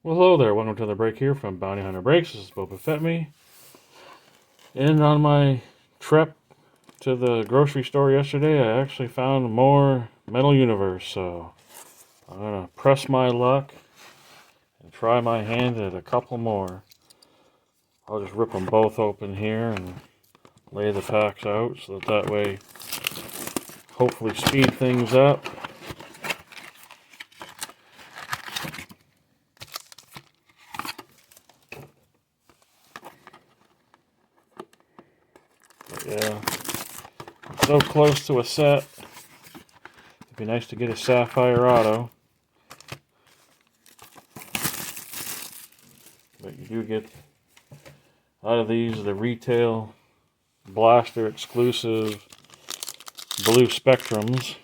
Well, hello there. Welcome to the break here from Bounty Hunter Breaks. This is Boba Fett me. And on my trip to the grocery store yesterday, I actually found more Metal Universe. So I'm going to press my luck and try my hand at a couple more. I'll just rip them both open here and lay the packs out so that way hopefully speed things up. But yeah, I'm so close to a set. It'd be nice to get a Sapphire Auto. But you do get out of these the retail blaster exclusive blue spectrums,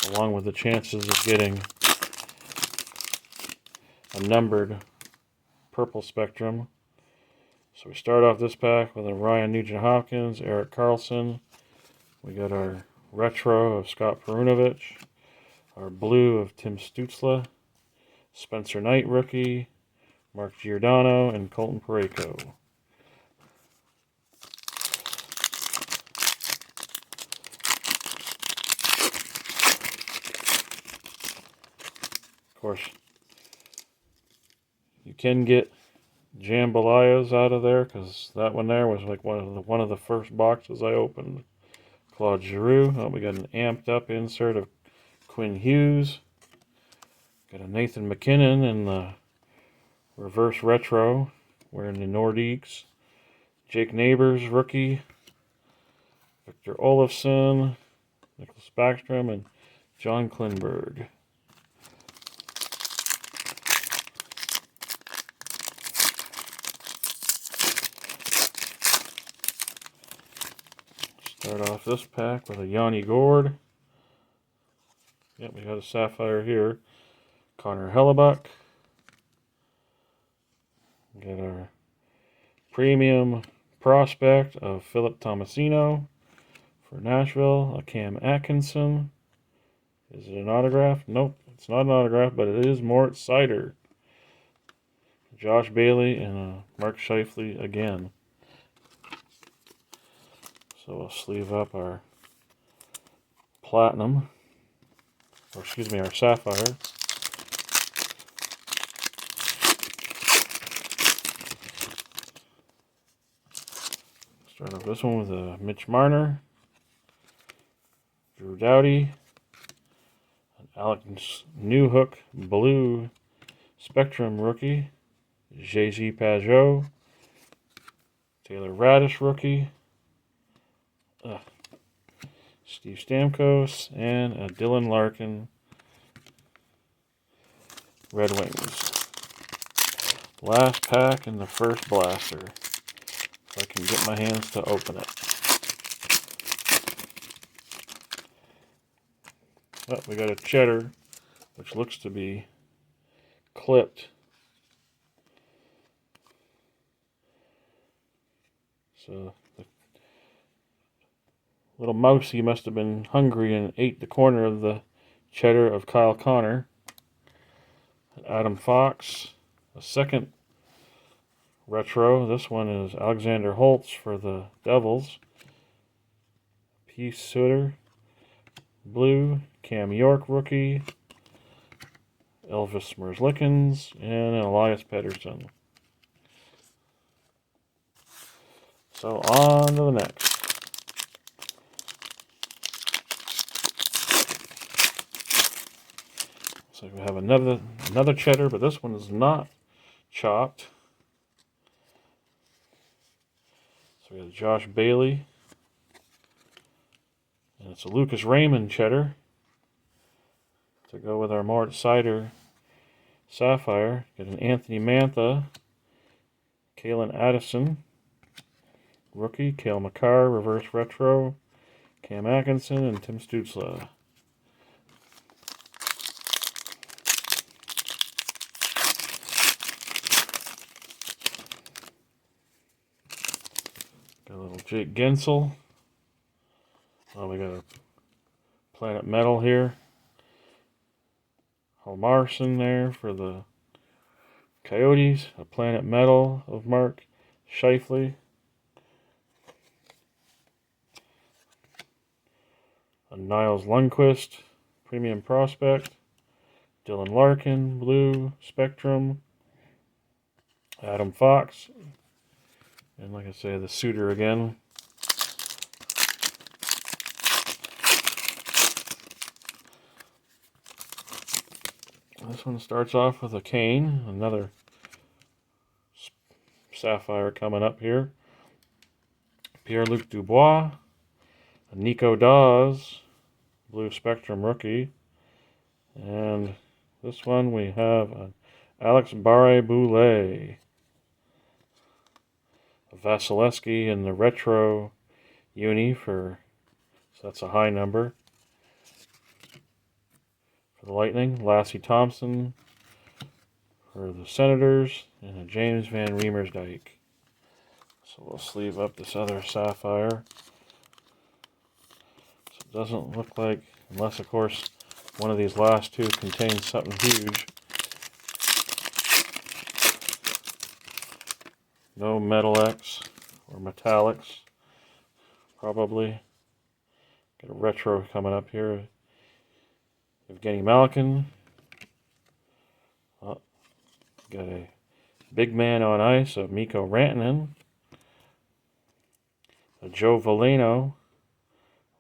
along with the chances of getting a numbered purple spectrum. So we start off this pack with a Ryan Nugent-Hopkins, Eric Carlson. We got our retro of Scott Perunovich, our blue of Tim Stützle, Spencer Knight rookie, Mark Giordano, and Colton Parayko. Of course, you can get Jambalayas out of there because that one there was like one of the first boxes I opened. Claude Giroux. Oh, we got an amped up insert of Quinn Hughes. Got a Nathan McKinnon in the reverse retro wearing the Nordiques. Jake Neighbors rookie. Victor Olofsson, Nicholas Backstrom, and John Klingberg. Start off this pack with a Yanni Gourde. Yep, we got a Sapphire here. Connor Hellebuck. Got our premium prospect of Philip Tomasino for Nashville. A Cam Atkinson. Is it an autograph? Nope, it's not an autograph, but it is Mort Seider. Josh Bailey and Mark Scheifele again. So we'll sleeve up our platinum, or excuse me, our sapphire. Start off this one with a Mitch Marner, Drew Doughty, an Alex Newhook blue spectrum rookie, Jay-Z Pajot, Taylor Radish rookie, Steve Stamkos, and a Dylan Larkin Red Wings. Last pack in the first blaster. If I can get my hands to open it. Oh, we got a cheddar, which looks to be clipped. So the little mousey must have been hungry and ate the corner of the cheddar of Kyle Connor. Adam Fox, a second retro. This one is Alexander Holtz for the Devils. Peace Sutter, blue. Cam York rookie. Elvis Merzlikins, and Elias Pettersson. So on to the next. So we have another cheddar, but this one is not chopped. So we have Josh Bailey. And it's a Lucas Raymond cheddar to go with our Mort Seider Sapphire. Got an Anthony Mantha, Kalen Addison, rookie, Cale Makar, reverse retro, Cam Atkinson, and Tim Stützle. Got a little Jake Gensel. Oh, we got a Planet Metal here. Hjalmarsson there for the Coyotes, a Planet Metal of Mark Scheifele, a Niles Lundqvist, Premium Prospect, Dylan Larkin, Blue Spectrum, Adam Fox, and like I say, the Suitor again. This one starts off with a Kane, another Sapphire coming up here. Pierre-Luc Dubois, a Nico Dawes, Blue Spectrum rookie. And this one we have an Alex Barre-Boulet, a Vasilevsky in the retro uni so that's a high number. For the Lightning, Lassie Thompson for the Senators, and a James Van Riemersdyk. So we'll sleeve up this other Sapphire. So it doesn't look like, unless of course one of these last two contains something huge. No Metal X or Metallics, probably. Got a retro coming up here. Evgeny Malkin. Oh, got a big man on ice of Mikko Rantanen. A Joe Veleno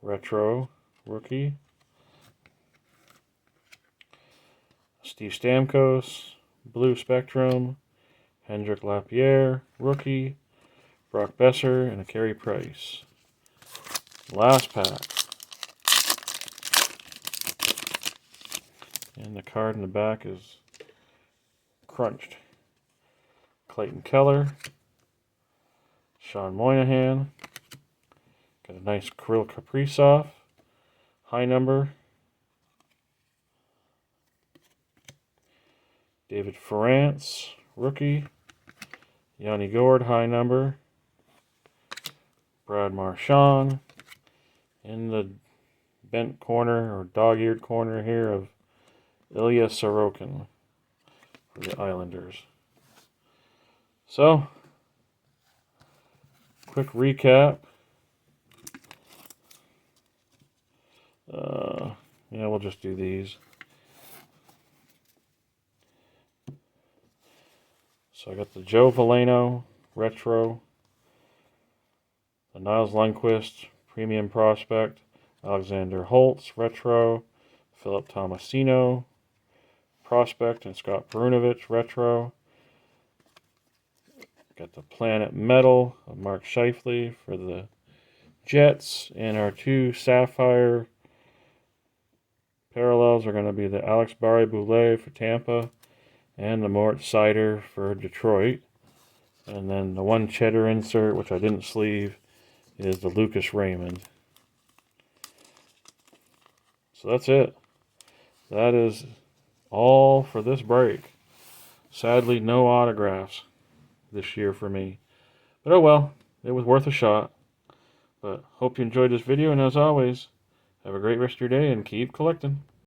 retro rookie. Steve Stamkos, Blue Spectrum. Hendrik Lapierre, rookie. Brock Besser, and a Carey Price. Last pack. And the card in the back is crunched. Clayton Keller. Sean Moynihan. Got a nice Kirill Kaprizov. High number. David Ferrance, rookie. Yanni Gourde, high number. Brad Marchand. In the bent corner, or dog-eared corner here, of Ilya Sorokin for the Islanders. So, quick recap. Yeah, we'll just do these. So I got the Joe Veleno retro, the Niles Lundqvist Premium Prospect, Alexander Holtz retro, Philip Tomasino Prospect, and Scott Perunovich retro. Got the Planet Metal of Mark Scheifele for the Jets, and our two Sapphire parallels are going to be the Alex Barre-Boulet for Tampa and the Mort Seider for Detroit. And then the one cheddar insert, which I didn't sleeve, is the Lucas Raymond. So that's it. That is all for this break. Sadly, no autographs this year for me. But oh well, it was worth a shot. But hope you enjoyed this video, and as always, have a great rest of your day and keep collecting.